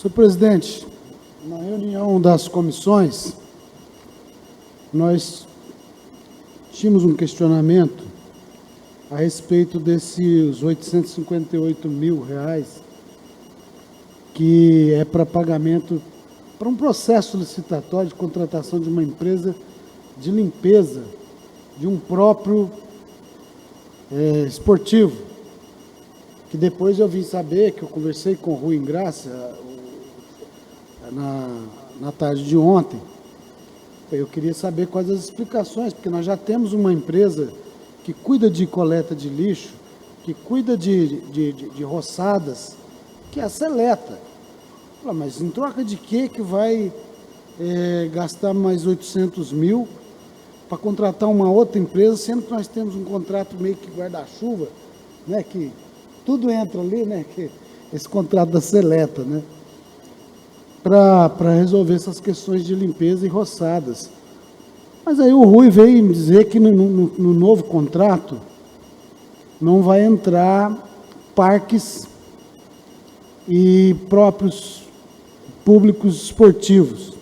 Senhor presidente, na reunião das comissões, nós tínhamos um questionamento a respeito desses R$858 mil, que é para pagamento, para um processo licitatório de contratação de uma empresa de limpeza de um próprio esportivo, que depois eu vim saber, que eu conversei com o Rui Ingrácia na tarde de ontem. Eu queria saber quais as explicações, porque nós já temos uma empresa que cuida de coleta de lixo, que cuida de roçadas, que é a Seleta. Mas em troca de quê que vai gastar mais 800 mil para contratar uma outra empresa, sendo que nós temos um contrato meio que guarda-chuva, né, que tudo entra ali, né, que esse contrato da Seleta, né, para resolver essas questões de limpeza e roçadas. Mas aí o Rui veio me dizer que no novo contrato não vai entrar parques e próprios públicos esportivos,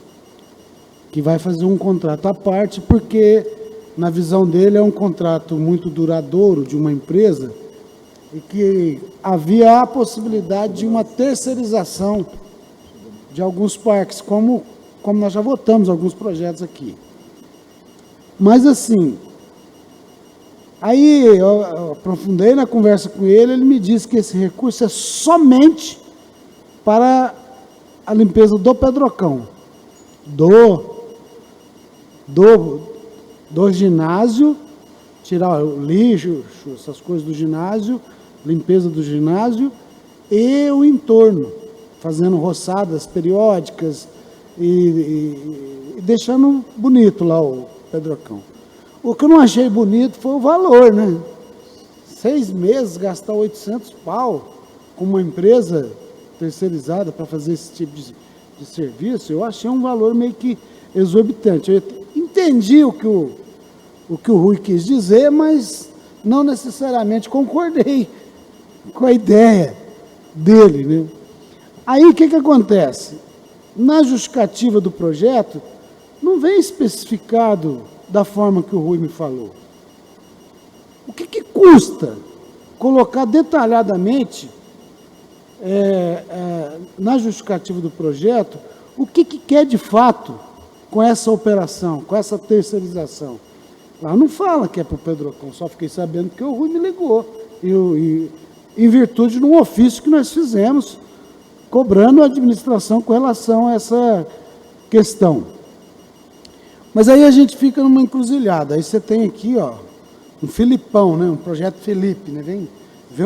que vai fazer um contrato à parte, porque, na visão dele, é um contrato muito duradouro de uma empresa e que havia a possibilidade de uma terceirização de alguns parques, como nós já votamos alguns projetos aqui. Mas, assim, aí eu aprofundei na conversa com ele, ele me disse que esse recurso é somente para a limpeza do Pedrocão, do ginásio, tirar o lixo, essas coisas do ginásio, limpeza do ginásio e o entorno, fazendo roçadas periódicas e deixando bonito lá o Pedrocão. O que eu não achei bonito foi o valor, né? 6 meses, gastar 800 pau com uma empresa terceirizada para fazer esse tipo de serviço, eu achei um valor meio que exorbitante. Eu entendi o que o Rui quis dizer, mas não necessariamente concordei com a ideia dele, né? Aí o que acontece? Na justificativa do projeto, não vem especificado da forma que o Rui me falou. O que custa colocar detalhadamente na justificativa do projeto o que quer de fato com essa operação, com essa terceirização? Lá não fala que é para o Pedrocão, só fiquei sabendo que o Rui me ligou, em virtude de um ofício que nós fizemos, cobrando a administração com relação a essa questão. Mas aí a gente fica numa encruzilhada. Aí você tem aqui, ó, um Filipão, né, um projeto Felipe, né, vem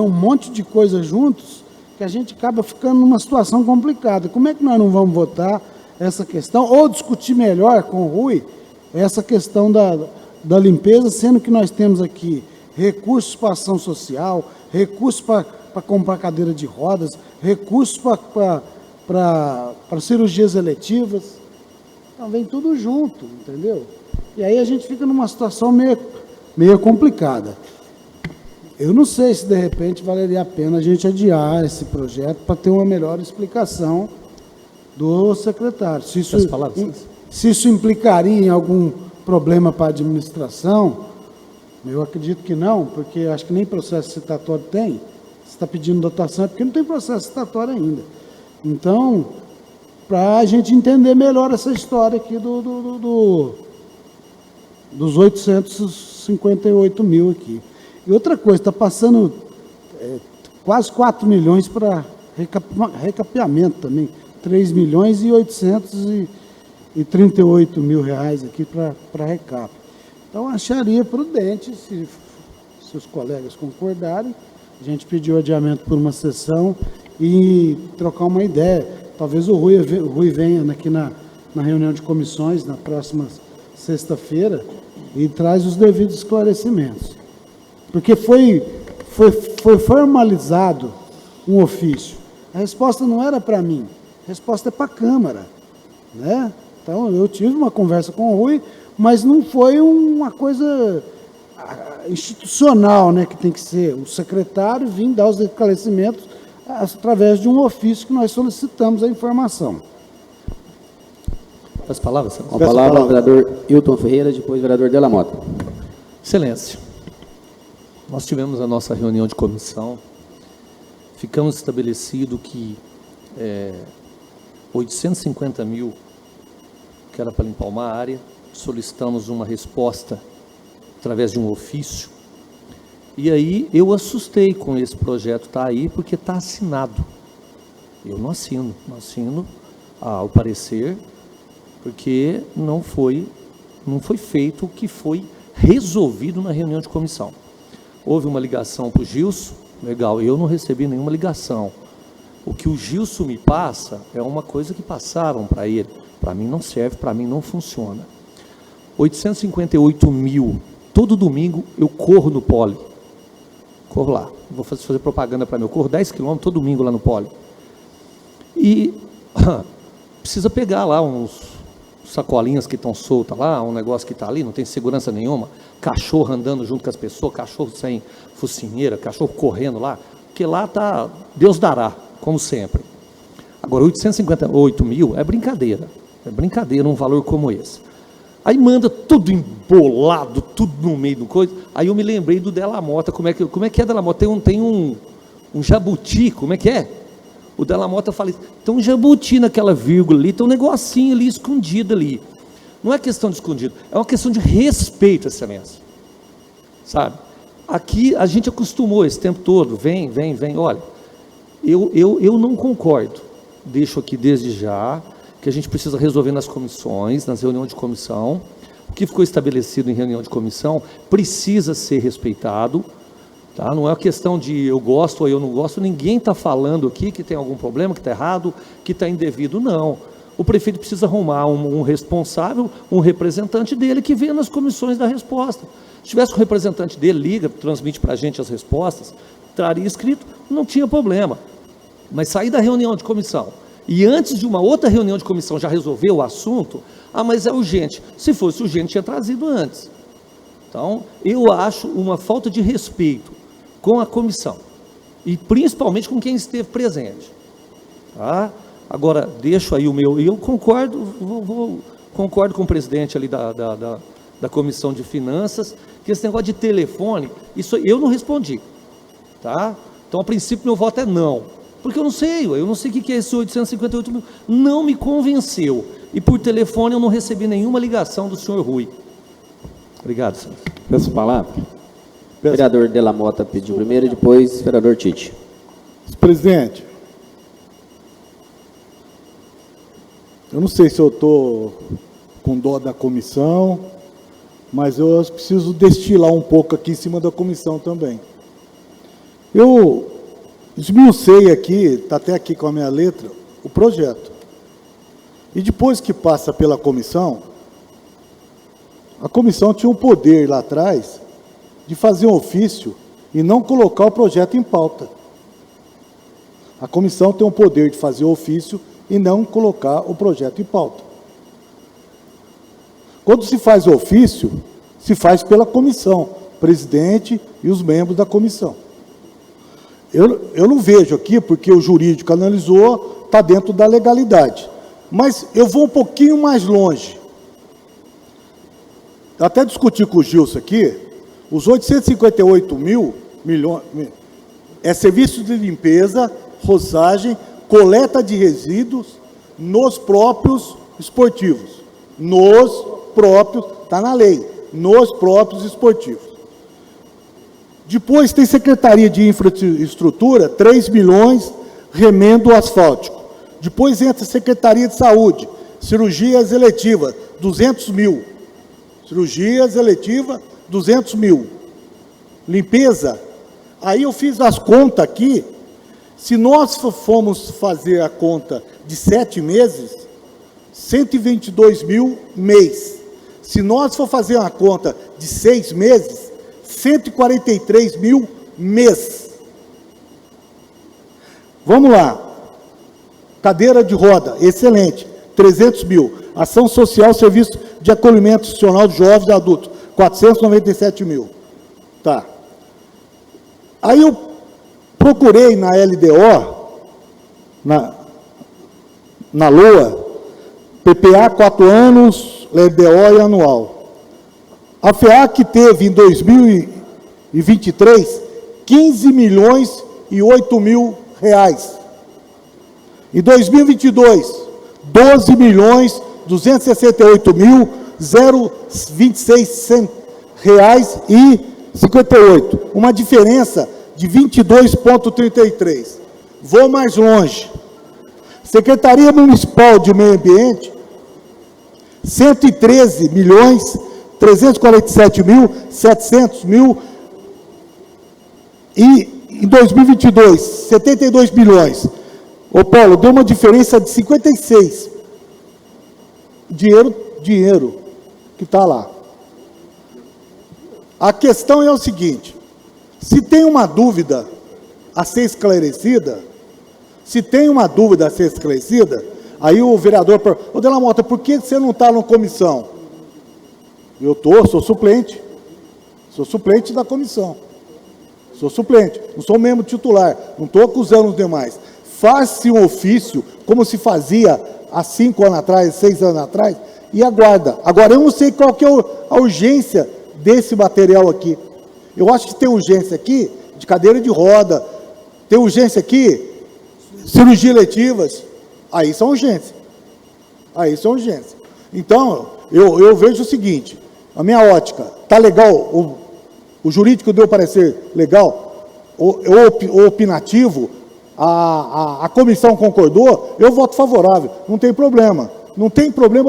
um monte de coisas juntos que a gente acaba ficando numa situação complicada. Como é que nós não vamos votar essa questão, ou discutir melhor com o Rui essa questão da limpeza, sendo que nós temos aqui recursos para ação social, recursos para comprar cadeira de rodas, recursos para cirurgias eletivas. Então, vem tudo junto, entendeu? E aí a gente fica numa situação meio complicada. Eu não sei se, de repente, valeria a pena a gente adiar esse projeto para ter uma melhor explicação do secretário. Se isso implicaria em algum problema para a administração, eu acredito que não, porque acho que nem processo citatório tem. Se está pedindo dotação é porque não tem processo citatório ainda. Então, para a gente entender melhor essa história aqui dos 858 mil aqui. E outra coisa, está passando quase 4 milhões para recapeamento também, 3 milhões e 838 mil reais aqui para recap. Então, acharia prudente, se os colegas concordarem, a gente pedir o adiamento por uma sessão e trocar uma ideia. Talvez o Rui venha aqui na reunião de comissões, na próxima sexta-feira, e traz os devidos esclarecimentos. Porque foi formalizado um ofício. A resposta não era para mim, a resposta é para a Câmara, né? Então, eu tive uma conversa com o Rui, mas não foi uma coisa institucional, né, que tem que ser. O secretário vir dar os esclarecimentos através de um ofício que nós solicitamos a informação. As palavras? Com a palavra, o vereador Hilton Ferreira, depois o vereador Della Mota. Excelência, nós tivemos a nossa reunião de comissão, ficamos estabelecido que 850 mil, que era para limpar uma área, solicitamos uma resposta através de um ofício, e aí eu assustei com esse projeto estar aí, porque está assinado. Eu não assino ao parecer, porque não foi feito o que foi resolvido na reunião de comissão. Houve uma ligação para o Gilson, legal, eu não recebi nenhuma ligação. O que o Gilson me passa é uma coisa que passaram para ele. Para mim não serve, para mim não funciona. 858 mil, todo domingo eu corro no Poli. Corro lá, vou fazer propaganda para mim, eu corro 10 quilômetros todo domingo lá no Poli. E precisa pegar lá uns sacolinhas que estão soltas lá, um negócio que está ali, não tem segurança nenhuma, cachorro andando junto com as pessoas, cachorro sem focinheira, cachorro correndo lá, porque lá está, Deus dará, como sempre. Agora, 858 mil é brincadeira um valor como esse. Aí manda tudo embolado, tudo no meio do coisa, aí eu me lembrei do Della Mota, como é que é Della Mota? Tem um jabuti, como é que é? O Della Mota fala, tem um jabuti naquela vírgula ali, tem um negocinho ali escondido ali. Não é questão de escondido, é uma questão de respeito, excelência. Sabe? Aqui a gente acostumou esse tempo todo, vem. Olha, eu não concordo. Deixo aqui desde já que a gente precisa resolver nas comissões, nas reuniões de comissão. O que ficou estabelecido em reunião de comissão precisa ser respeitado. Tá? Não é uma questão de eu gosto ou eu não gosto, ninguém está falando aqui que tem algum problema, que está errado, que está indevido, não. O prefeito precisa arrumar um responsável, um representante dele que venha nas comissões da resposta. Se tivesse um representante dele, liga, transmite para a gente as respostas, traria escrito, não tinha problema. Mas sair da reunião de comissão, e antes de uma outra reunião de comissão já resolver o assunto, mas é urgente. Se fosse urgente, tinha trazido antes. Então, eu acho uma falta de respeito com a comissão, e principalmente com quem esteve presente. Tá? Agora, deixo aí o meu, e eu concordo, concordo com o presidente ali da Comissão de Finanças, que esse negócio de telefone, isso eu não respondi. Tá? Então, a princípio, meu voto é não, porque eu não sei o que é esse 858 mil, não me convenceu, e por telefone eu não recebi nenhuma ligação do senhor Rui. Obrigado, senhor. Peço a palavra. Vereador Della Mota pediu primeiro, depois vereador Tite. Presidente, eu não sei se eu estou com dó da comissão, mas eu preciso destilar um pouco aqui em cima da comissão também. Eu esmiucei aqui, está até aqui com a minha letra, o projeto. E depois que passa pela comissão, a comissão tinha um poder lá atrás de fazer um ofício e não colocar o projeto em pauta. A comissão tem o poder de fazer o ofício e não colocar o projeto em pauta. Quando se faz o ofício, se faz pela comissão, presidente e os membros da comissão. Eu não vejo aqui, porque o jurídico analisou, está dentro da legalidade. Mas eu vou um pouquinho mais longe. Eu até discuti com o Gilson aqui, os 858 milhões é serviço de limpeza, roçagem, coleta de resíduos nos próprios esportivos. Nos próprios, está na lei, nos próprios esportivos. Depois tem Secretaria de Infraestrutura, 3 milhões, remendo asfáltico. Depois entra Secretaria de Saúde, cirurgias eletivas, 200 mil. Cirurgias eletivas, 200 mil. Limpeza, aí eu fiz as contas aqui, se nós formos fazer a conta de 7 meses, 122 mil mês. Se nós for fazer uma conta de 6 meses, 143 mil mês. Vamos lá. Cadeira de roda, excelente, 300 mil. Ação social, serviço de acolhimento institucional de jovens e adultos, 497 mil. Tá. Aí eu procurei na LDO, na LOA, PPA 4 anos, LDO e anual. A FEAC teve em 2023 15 milhões e 8 mil reais. Em 2022, 12 milhões 268 mil 026 reais e 58. Uma diferença de 22,33. Vou mais longe. Secretaria Municipal de Meio Ambiente, 113 milhões 347 mil 700 mil, e em 2022, 72 milhões. Ô Paulo, deu uma diferença de 56. Dinheiro que está lá. A questão é o seguinte: se tem uma dúvida a ser esclarecida, aí o vereador, ô Delamota, por que você não está na comissão? Eu sou suplente da comissão, sou suplente, não sou membro titular, não estou acusando os demais. Faz-se um ofício, como se fazia há 5 anos atrás, 6 anos atrás, e aguarda. Agora, eu não sei qual que é a urgência desse material aqui. Eu acho que tem urgência aqui de cadeira de roda, tem urgência aqui, cirurgia eletivas, aí são urgências. Então, eu vejo o seguinte, a minha ótica, está legal, o jurídico deu parecer legal, o opinativo, a comissão concordou, eu voto favorável, não tem problema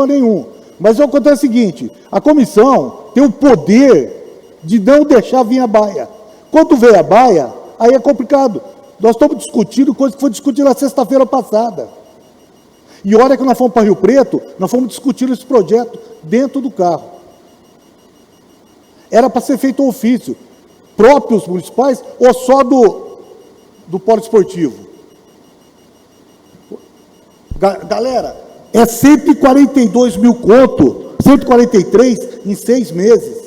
nenhum. Mas acontece o seguinte, a comissão tem o poder de não deixar vir a baia. Quando vem a baia, aí é complicado. Nós estamos discutindo coisa que foi discutida na sexta-feira passada. E a hora que nós fomos para Rio Preto, nós fomos discutir esse projeto dentro do carro. Era para ser feito um ofício, próprios municipais ou só do polo esportivo? Galera, é 142 mil conto, 143 em 6 meses.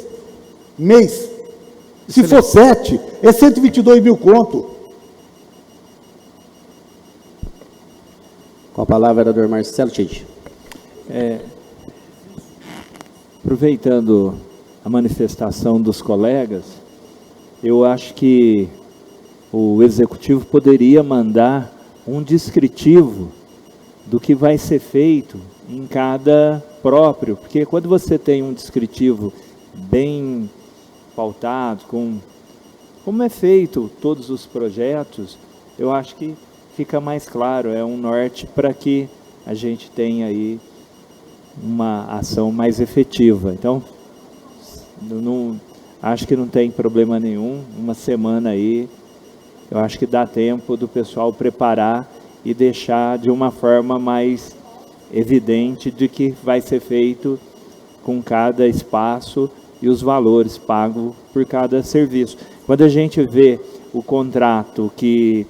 Se for 7, é 122 mil conto. Com a palavra, vereador Marcelo Tite. Aproveitando a manifestação dos colegas, eu acho que o Executivo poderia mandar um descritivo do que vai ser feito em cada próprio, porque quando você tem um descritivo bem pautado, como é feito todos os projetos, eu acho que fica mais claro, é um norte para que a gente tenha aí uma ação mais efetiva. Então, acho que não tem problema nenhum, uma semana aí, eu acho que dá tempo do pessoal preparar e deixar de uma forma mais evidente de que vai ser feito com cada espaço e os valores pagos por cada serviço. Quando a gente vê o contrato que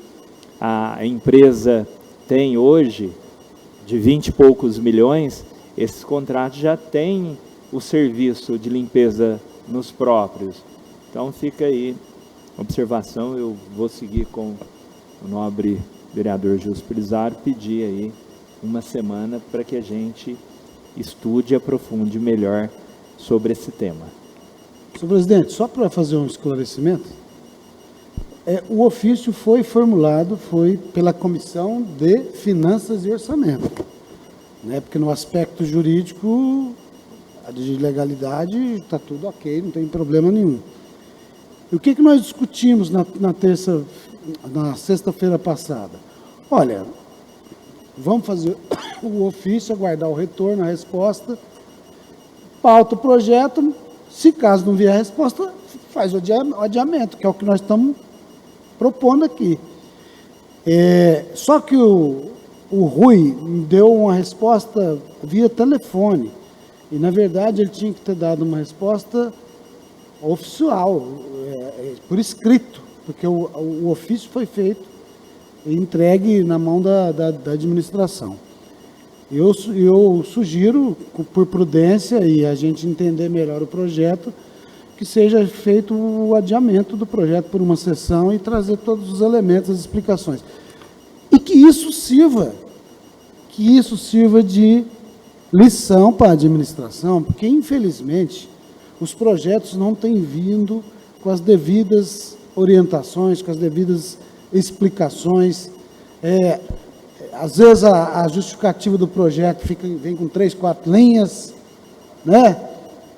a empresa tem hoje, de 20 e poucos milhões, esses contratos já têm o serviço de limpeza nos próprios. Então fica aí observação, eu vou seguir com o nobre vereador Gilson Pelizardo, pedir aí uma semana para que a gente estude e aprofunde melhor sobre esse tema. Senhor presidente, só para fazer um esclarecimento, o ofício foi formulado, foi pela Comissão de Finanças e Orçamento, né? Porque no aspecto jurídico, de legalidade, está tudo ok, não tem problema nenhum. E o que nós discutimos na sexta-feira passada? Olha, vamos fazer o ofício, aguardar o retorno, a resposta, pauta o projeto, se caso não vier a resposta, faz o adiamento, que é o que nós estamos propondo aqui. Só que o Rui deu uma resposta via telefone, e na verdade ele tinha que ter dado uma resposta oficial, por escrito, porque o ofício foi feito e entregue na mão da administração. Eu sugiro, por prudência e a gente entender melhor o projeto, que seja feito o adiamento do projeto por uma sessão e trazer todos os elementos, as explicações. E que isso sirva de lição para a administração, porque, infelizmente, os projetos não têm vindo com as devidas orientações, com as devidas explicações. Às vezes a justificativa do projeto vem com 3, 4 linhas, né?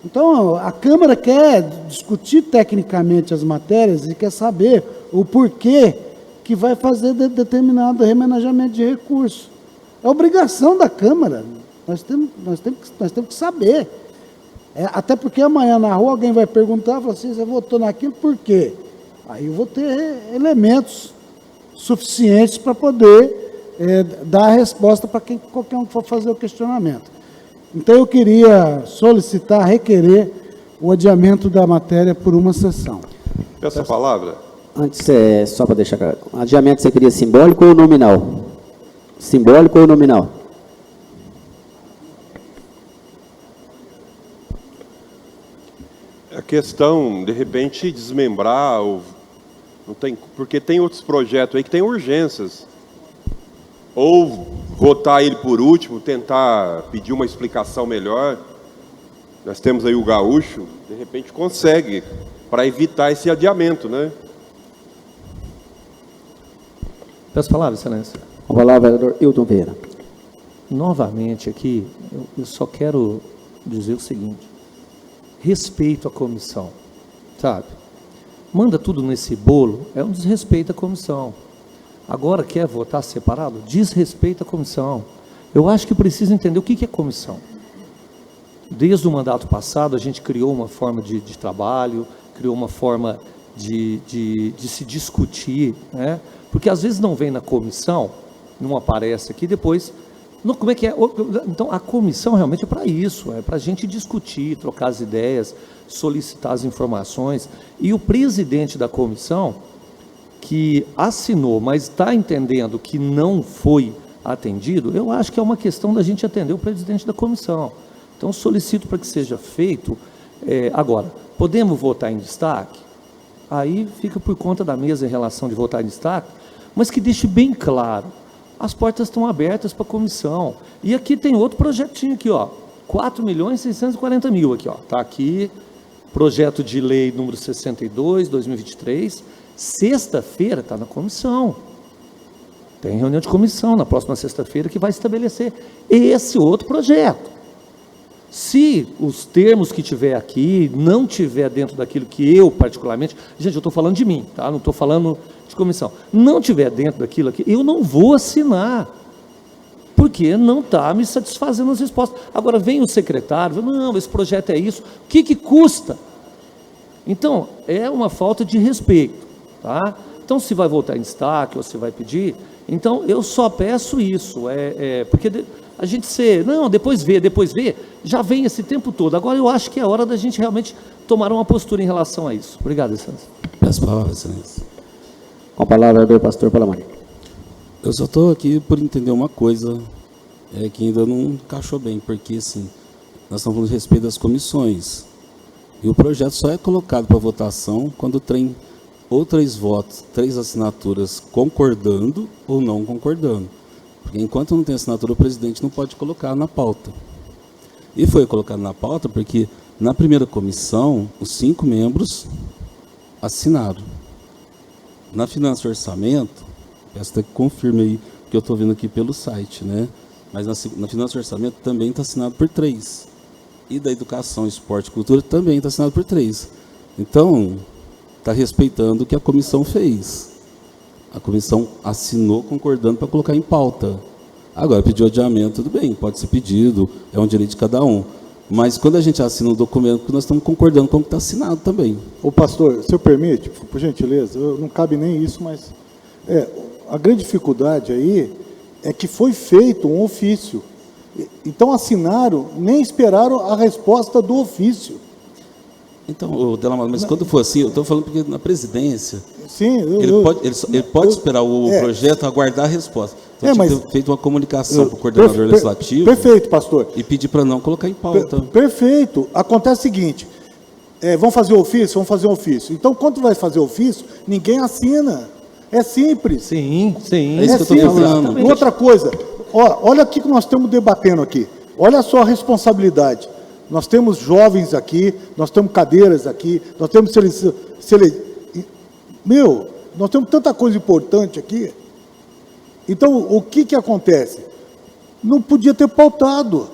Então, a Câmara quer discutir tecnicamente as matérias e quer saber o porquê que vai fazer determinado remanejamento de recursos. É obrigação da Câmara. Nós temos que saber. Até porque amanhã na rua alguém vai perguntar, fala assim, você votou naquilo por quê? Aí eu vou ter elementos suficientes para poder dar a resposta para qualquer um que for fazer o questionamento. Então eu queria solicitar, requerer o adiamento da matéria por uma sessão. Peço a palavra. Antes, só para deixar claro, adiamento você queria simbólico ou nominal? Simbólico ou nominal? A questão, de repente, desmembrar, não tem, porque tem outros projetos aí que tem urgências. Ou votar ele por último, tentar pedir uma explicação melhor. Nós temos aí o Gaúcho, de repente consegue, para evitar esse adiamento, né? Peço a palavra, excelência. Com a palavra, vereador Hilton Vieira. Novamente aqui, eu só quero dizer o seguinte: respeito à comissão, sabe? Manda tudo nesse bolo, é um desrespeito à comissão. Agora quer votar separado? Desrespeito à comissão. Eu acho que precisa entender o que é comissão. Desde o mandato passado, a gente criou uma forma de trabalho, criou uma forma de se discutir, né? Porque às vezes não vem na comissão, não aparece aqui, depois... como é que é? Então, a comissão realmente é para isso, é para a gente discutir, trocar as ideias, solicitar as informações. E o presidente da comissão, que assinou, mas está entendendo que não foi atendido, eu acho que é uma questão da gente atender o presidente da comissão. Então, solicito para que seja feito. Agora, podemos votar em destaque? Aí fica por conta da mesa em relação de votar em destaque, mas que deixe bem claro, as portas estão abertas para a comissão. E aqui tem outro projetinho aqui, ó, 4.640.000 aqui, ó, tá aqui, projeto de lei número 62, 2023, sexta-feira está na comissão. Tem reunião de comissão na próxima sexta-feira que vai estabelecer esse outro projeto. Se os termos que tiver aqui não tiver dentro daquilo que eu particularmente, gente, eu estou falando de mim, tá? Não estou falando de comissão, não tiver dentro daquilo aqui, eu não vou assinar, porque não está me satisfazendo as respostas. Agora vem o secretário, não, esse projeto é isso, o que custa? Então, é uma falta de respeito, tá? Então, se vai votar em destaque ou se vai pedir, então eu só peço isso, porque a gente não, depois vê, já vem esse tempo todo. Agora eu acho que é hora da gente realmente tomar uma postura em relação a isso. Obrigado, excelência. Peço a palavra, excelência. Com a palavra, vereador Pastor Palamari. Eu só estou aqui por entender uma coisa que ainda não encaixou bem, porque assim, nós estamos falando a respeito das comissões, e o projeto só é colocado para votação quando tem ou 3 votos, 3 assinaturas concordando ou não concordando. Porque enquanto não tem assinatura, o presidente não pode colocar na pauta. E foi colocado na pauta porque na primeira comissão, os 5 membros assinaram. Na Finanças e Orçamento, peço até que confirme aí, que eu estou vendo aqui pelo site, né? Mas na Finanças e Orçamento também está assinado por 3. E da Educação, Esporte e Cultura também está assinado por 3. Então, está respeitando o que a comissão fez. A comissão assinou concordando para colocar em pauta. Agora, pediu adiamento, tudo bem, pode ser pedido, é um direito de cada um. Mas quando a gente assina um documento, nós estamos concordando com o que está assinado também. Ô pastor, se eu permite, por gentileza, não cabe nem isso, mas a grande dificuldade aí é que foi feito um ofício. Então assinaram, nem esperaram a resposta do ofício. Então, Delamar, mas quando for assim, eu estou falando porque na presidência, sim, ele pode esperar o projeto, aguardar a resposta. Então, tinha que ter feito uma comunicação para o coordenador legislativo. Perfeito, pastor. E pedir para não colocar em pauta. Perfeito. Acontece o seguinte, Vamos fazer ofício? Vamos fazer um ofício. Então, quando vai fazer ofício, ninguém assina. É simples. Sim, sim. É isso que eu estou falando. E outra coisa, olha aqui que nós estamos debatendo aqui. Olha só a responsabilidade. Nós temos jovens aqui, nós temos cadeiras aqui, nós temos nós temos tanta coisa importante aqui. Então, o que acontece? Não podia ter pautado.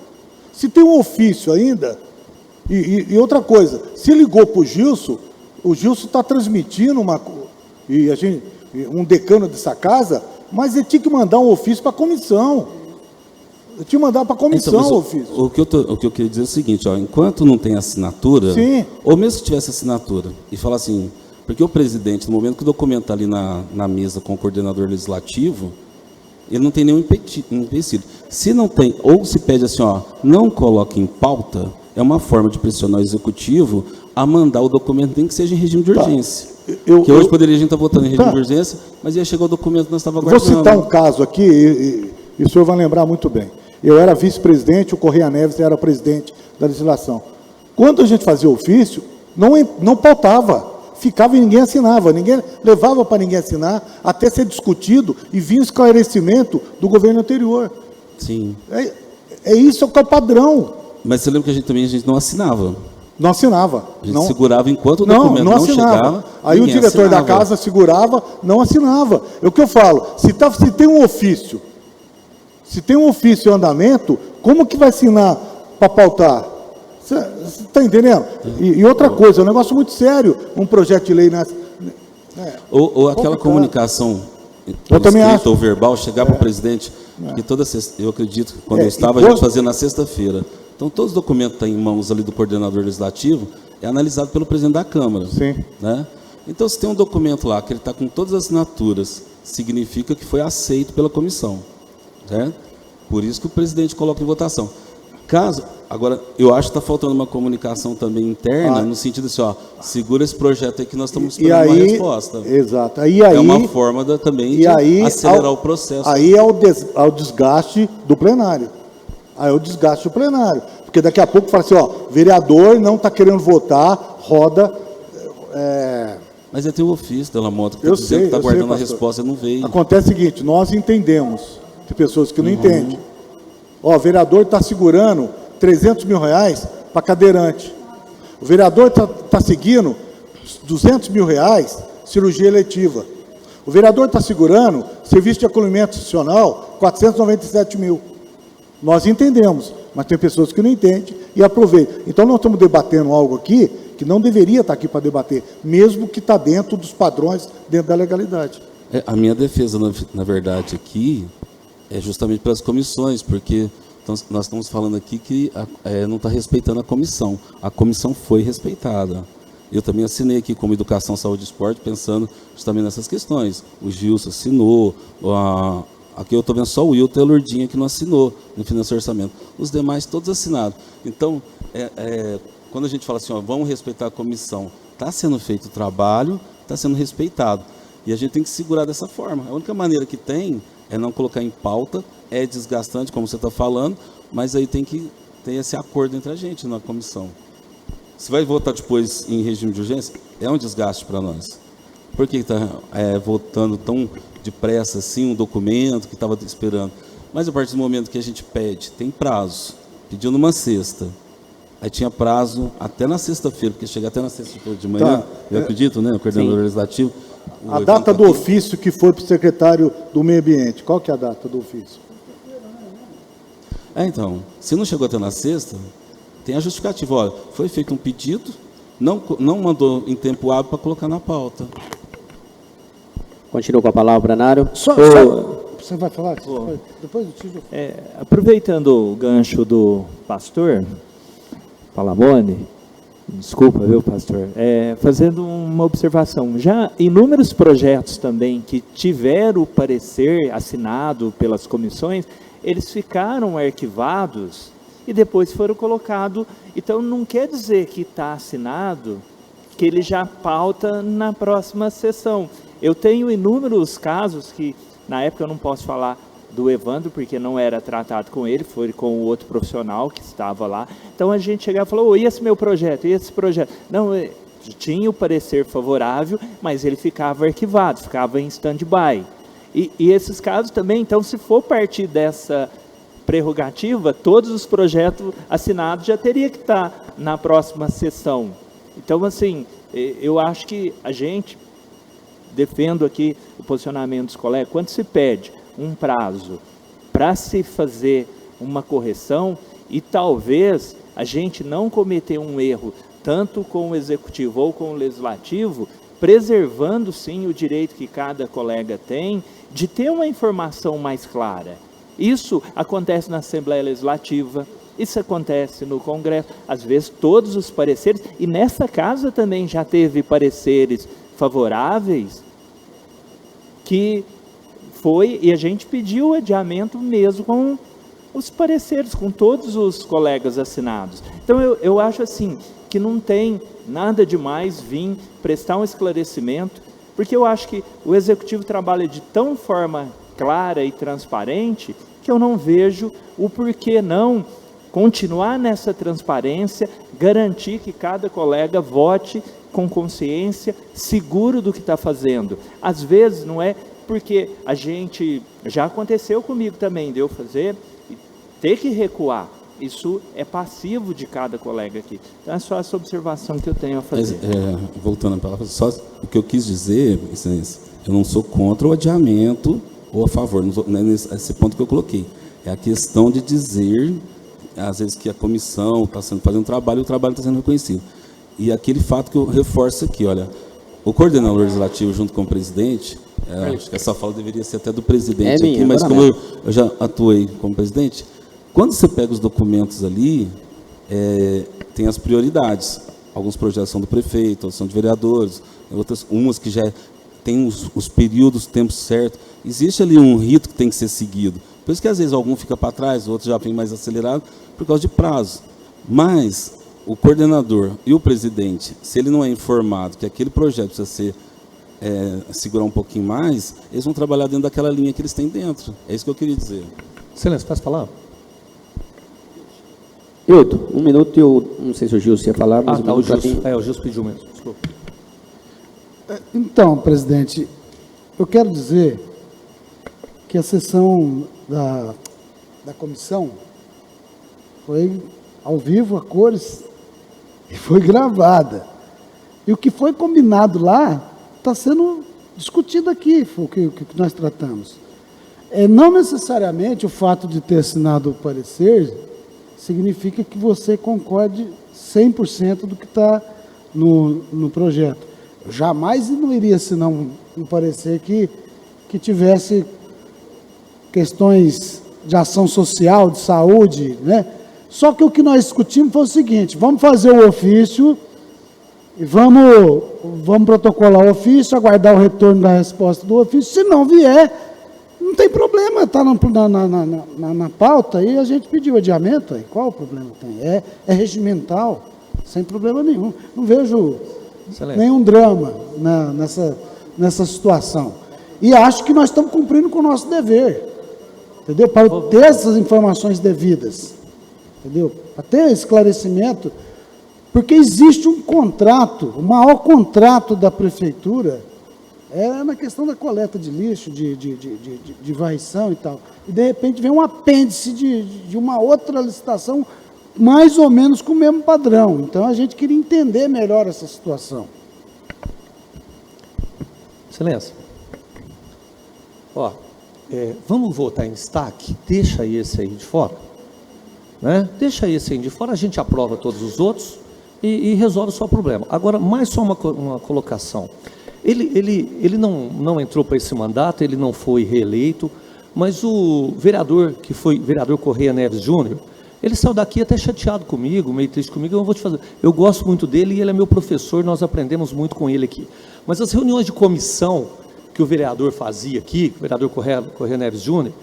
Se tem um ofício ainda, e outra coisa, se ligou para o Gilson está transmitindo um decano dessa casa, mas ele tinha que mandar um ofício para a comissão. Eu tinha que mandar para a comissão o ofício. O que eu queria dizer é o seguinte, enquanto não tem assinatura, Sim. ou mesmo que tivesse assinatura, e falar assim, porque o presidente, no momento que o documento está ali na mesa com o coordenador legislativo, ele não tem nenhum empecilho. Se não tem, ou se pede assim, não coloque em pauta, é uma forma de pressionar o executivo a mandar o documento, nem que seja em regime de urgência. Que hoje poderia a gente estar votando em regime de urgência, mas ia chegar o documento que nós estávamos aguardando. Vou citar um caso aqui, e o senhor vai lembrar muito bem. Eu era vice-presidente, o Correia Neves era presidente da legislação. Quando a gente fazia ofício, não pautava, ficava e ninguém assinava, ninguém levava para ninguém assinar, até ser discutido e vinha o esclarecimento do governo anterior. Sim. É isso que é o padrão. Mas você lembra que a gente não assinava? Não assinava. A gente segurava enquanto o documento não chegava. Aí o diretor da casa segurava, não assinava. É o que eu falo, se tem um ofício, em andamento, como que vai assinar para pautar? Você está entendendo? E outra coisa, é um negócio muito sério, um projeto de lei nessa... Ou aquela comunicação escrita ou verbal, chegar para o presidente, que toda sexta, eu acredito que quando eu estava, a gente fazia na sexta-feira. Então, todos os documentos que estão em mãos ali do coordenador legislativo é analisado pelo presidente da Câmara. Sim. Né? Então, se tem um documento lá que ele está com todas as assinaturas, significa que foi aceito pela comissão. Certo? Por isso que o presidente coloca em votação. Agora, eu acho que está faltando uma comunicação também interna, no sentido assim, segura esse projeto aí que nós estamos esperando uma resposta. Exato. É uma forma também de acelerar o processo. Aí é o desgaste do plenário. Porque daqui a pouco fala assim, vereador não está querendo votar, roda... Mas tem o ofício da Moto que está dizendo que está guardando a resposta e não veio. Acontece o seguinte, nós entendemos, tem pessoas que não entendem. O vereador está segurando R$300 mil para cadeirante. O vereador está seguindo R$200 mil cirurgia eletiva. O vereador está segurando serviço de acolhimento institucional R$497 mil. Nós entendemos, mas tem pessoas que não entendem e aproveitam. Então, nós estamos debatendo algo aqui que não deveria estar aqui para debater, mesmo que está dentro dos padrões, dentro da legalidade. A minha defesa, na verdade, aqui, é justamente pelas comissões, porque nós estamos falando aqui que não está respeitando a comissão. A comissão foi respeitada. Eu também assinei aqui como Educação, Saúde e Esporte, pensando justamente nessas questões. O Gilson assinou, aqui eu estou vendo só o Wilton e a Lourdinha que não assinou no financiamento orçamento. Os demais todos assinados. Então, quando a gente fala assim, vamos respeitar a comissão, está sendo feito o trabalho, está sendo respeitado. E a gente tem que segurar dessa forma. A única maneira que tem é não colocar em pauta, é desgastante, como você está falando, mas aí tem que ter esse acordo entre a gente na comissão. Se vai votar depois em regime de urgência, é um desgaste para nós. Por que está votando tão depressa assim um documento que estava esperando? Mas a partir do momento que a gente pede, tem prazo, pediu numa sexta, aí tinha prazo até na sexta-feira, porque chega até na sexta-feira de manhã, eu acredito, né, o coordenador legislativo. A data do ofício que foi para o secretário do Meio Ambiente, qual que é a data do ofício? Então, se não chegou até na sexta, tem a justificativa. Olha, foi feito um pedido, não mandou em tempo hábil para colocar na pauta. Continua com a palavra, Branário. Você vai falar? Depois eu te... Aproveitando o gancho do pastor Palamone, desculpa, viu, pastor? Fazendo uma observação. Já inúmeros projetos também que tiveram o parecer assinado pelas comissões, eles ficaram arquivados e depois foram colocados. Então, não quer dizer que está assinado, que ele já pauta na próxima sessão. Eu tenho inúmeros casos que, na época eu não posso falar do Evandro, porque não era tratado com ele, foi com o outro profissional que estava lá. Então a gente chegava e falou, e esse meu projeto, e esse projeto? Não, tinha o parecer favorável, mas ele ficava arquivado, ficava em stand-by. E esses casos também, então, se for partir dessa prerrogativa, todos os projetos assinados já teria que estar na próxima sessão. Então, assim, eu acho que a gente, defendo aqui o posicionamento dos colegas, quando se pede um prazo para se fazer uma correção, e talvez a gente não cometer um erro, tanto com o executivo ou com o legislativo, preservando sim o direito que cada colega tem de ter uma informação mais clara. Isso acontece na Assembleia Legislativa, isso acontece no Congresso, às vezes todos os pareceres, e nessa casa também já teve pareceres favoráveis, que foi, e a gente pediu o adiamento mesmo com os pareceres, com todos os colegas assinados. Então eu acho assim, que não tem nada demais vir prestar um esclarecimento, porque eu acho que o Executivo trabalha de tão forma clara e transparente, que eu não vejo o porquê não continuar nessa transparência, garantir que cada colega vote com consciência, seguro do que está fazendo. Às vezes não é porque a gente, já aconteceu comigo também, de eu fazer e ter que recuar. Isso é passivo de cada colega aqui. Então é só essa observação que eu tenho a fazer. Mas, voltando à palavra, só o que eu quis dizer, Excelência, eu não sou contra o adiamento ou a favor, não é nesse ponto que eu coloquei. É a questão de dizer, às vezes, que a comissão está fazendo um trabalho e o trabalho está sendo reconhecido. E aquele fato que eu reforço aqui, olha, o coordenador legislativo junto com o presidente, acho que essa fala deveria ser até do presidente aqui, mas como eu já atuei como presidente, quando você pega os documentos ali, tem as prioridades. Alguns projetos são do prefeito, outros são de vereadores, outras, umas que já tem os períodos, o tempo certo. Existe ali um rito que tem que ser seguido. Por isso que às vezes algum fica para trás, o outro já vem mais acelerado, por causa de prazo. Mas o coordenador e o presidente, se ele não é informado que aquele projeto precisa ser segurar um pouquinho mais, eles vão trabalhar dentro daquela linha que eles têm dentro. É isso que eu queria dizer. Excelência, posso falar? Hilton, 1 minuto, eu não sei se o Gilson ia falar, mas o Gilson pediu mesmo, desculpa. Então, presidente, eu quero dizer que a sessão da comissão foi ao vivo, a cores, e foi gravada. E o que foi combinado lá está sendo discutido aqui, foi o que nós tratamos. Não necessariamente o fato de ter assinado o parecer significa que você concorde 100% do que está no projeto. Eu jamais não iria assinar um parecer que tivesse questões de ação social, de saúde, né? Só que o que nós discutimos foi o seguinte: vamos fazer o ofício e vamos protocolar o ofício, aguardar o retorno da resposta do ofício. Se não vier, não tem problema, está na pauta e a gente pediu adiamento. Aí. Qual o problema tem? É regimental, sem problema nenhum. Não vejo nenhum drama nessa situação. E acho que nós estamos cumprindo com o nosso dever, entendeu? Para ter essas informações devidas, entendeu? Para ter esclarecimento, porque existe um contrato, o maior contrato da prefeitura é na questão da coleta de lixo, de varrição e tal. E, de repente, vem um apêndice de uma outra licitação, mais ou menos com o mesmo padrão. Então, a gente queria entender melhor essa situação. Excelência, vamos votar em destaque? Deixa esse aí de fora. Né? Deixa esse aí de fora, a gente aprova todos os outros e resolve só o problema. Agora, mais só uma colocação. Ele não entrou para esse mandato, ele não foi reeleito, mas o vereador, que foi vereador Correia Neves Júnior, ele saiu daqui até chateado comigo, meio triste comigo. Eu gosto muito dele e ele é meu professor, nós aprendemos muito com ele aqui. Mas as reuniões de comissão que o vereador fazia aqui, o vereador Correia Neves Júnior,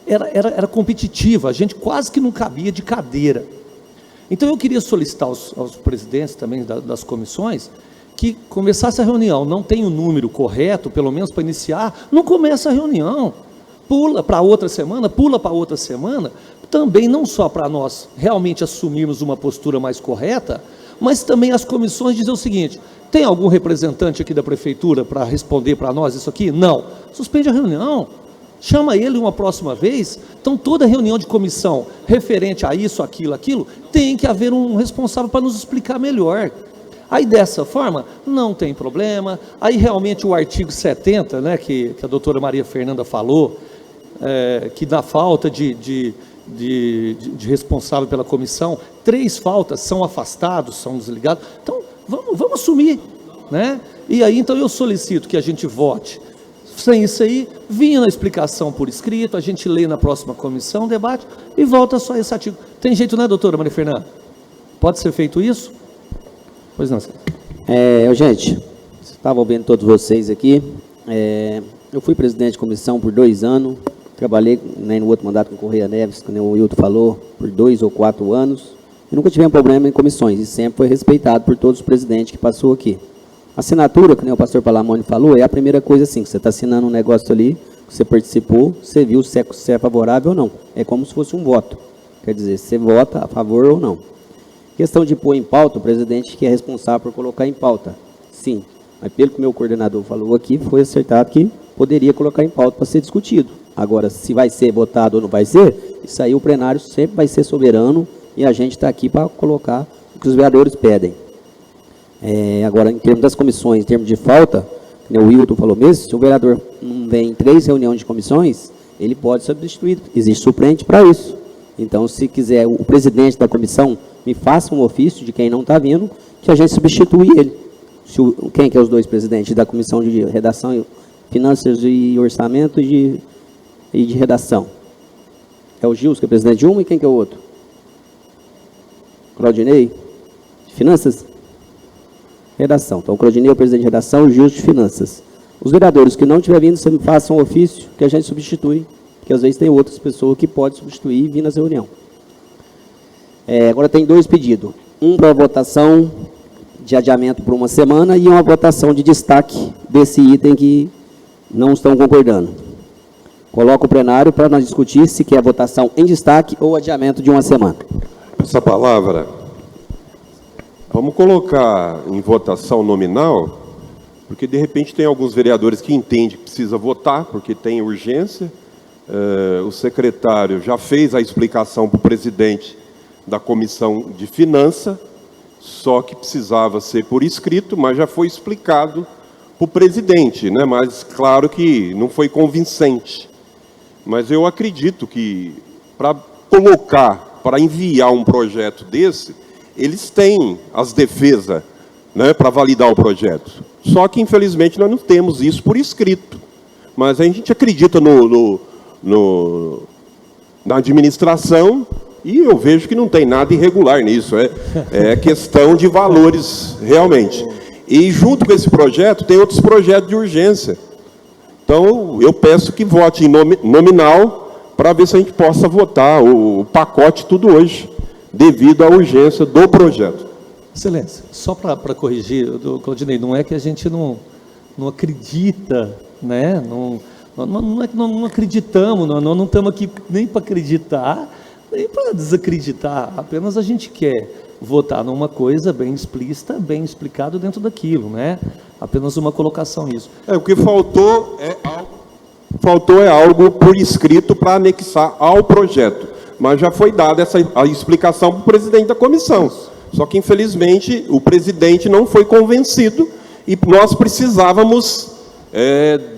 era competitiva, a gente quase que não cabia de cadeira. Então eu queria solicitar aos presidentes também das comissões que começasse a reunião, não tem o número correto, pelo menos para iniciar, não começa a reunião. pula para outra semana, também não só para nós realmente assumirmos uma postura mais correta, mas também as comissões dizer o seguinte: tem algum representante aqui da prefeitura para responder para nós isso aqui? Não. Suspende a reunião, chama ele uma próxima vez. Então, toda reunião de comissão referente a isso, aquilo, tem que haver um responsável para nos explicar melhor. Aí, dessa forma, não tem problema. Aí, realmente, o artigo 70, né, que a doutora Maria Fernanda falou, que na falta de responsável pela comissão, 3 faltas são afastados, são desligados. Então, vamos assumir, né? E aí, então, eu solicito que a gente vote sem isso aí, vinha na explicação por escrito, a gente lê na próxima comissão, debate, e volta só esse artigo. Tem jeito, né, doutora Maria Fernanda? Pode ser feito isso? Pois não, senhor. Gente, estava ouvindo todos vocês aqui. Eu fui presidente de comissão por 2 anos, trabalhei no outro mandato com Correia Neves, como o Wilton falou, por 2 ou 4 anos, e nunca tivemos problema em comissões, e sempre foi respeitado por todos os presidentes que passou aqui. A assinatura, como o pastor Palamone falou, é a primeira coisa assim, que você está assinando um negócio ali, que você participou, você viu se é favorável ou não. É como se fosse um voto. Quer dizer, você vota a favor ou não. Questão de pôr em pauta, o presidente que é responsável por colocar em pauta. Sim, mas pelo que o meu coordenador falou aqui, foi acertado que poderia colocar em pauta para ser discutido. Agora, se vai ser votado ou não vai ser, isso aí o plenário sempre vai ser soberano e a gente está aqui para colocar o que os vereadores pedem. Agora, em termos das comissões, em termos de falta, como o Wilton falou mesmo, se o vereador não vem em 3 reuniões de comissões, ele pode ser substituído. Existe suplente para isso. Então, se quiser, o presidente da comissão me faça um ofício de quem não está vindo, que a gente substitui ele. Quem que é os 2 presidentes da comissão de redação, finanças e orçamento e de redação? É o Gilson, que é presidente de uma, e quem que é o outro? Claudinei? De finanças? Redação. Então, o Claudinei é o presidente de redação, o Gilson de finanças. Os vereadores que não estiver vindo, você me faça um ofício que a gente substitui, porque às vezes tem outras pessoas que podem substituir e vir nas reuniões. Agora tem 2 pedidos. Um para votação de adiamento por 1 semana e uma votação de destaque desse item que não estão concordando. Coloca o plenário para nós discutir se quer votação em destaque ou adiamento de 1 semana. Essa palavra, vamos colocar em votação nominal, porque de repente tem alguns vereadores que entendem que precisa votar, porque tem urgência. O secretário já fez a explicação para o presidente da Comissão de Finanças, só que precisava ser por escrito, mas já foi explicado para o presidente, né? Mas claro que não foi convincente. Mas eu acredito que para colocar, para enviar um projeto desse, eles têm as defesas, né, para validar o projeto. Só que, infelizmente, nós não temos isso por escrito. Mas a gente acredita na administração e eu vejo que não tem nada irregular nisso. É questão de valores, realmente. E, junto com esse projeto, tem outros projetos de urgência. Então, eu peço que vote em nominal para ver se a gente possa votar o pacote tudo hoje, devido à urgência do projeto. Excelência, só para corrigir, Claudinei, não é que a gente não acredita, né? Não é que não acreditamos, nós não estamos aqui nem para acreditar, nem para desacreditar, apenas a gente quer votar numa coisa bem explícita, bem explicado dentro daquilo, né? Apenas uma colocação isso. O que faltou é algo por escrito para anexar ao projeto, mas já foi dada a explicação para o presidente da comissão. Só que, infelizmente, o presidente não foi convencido e nós precisávamos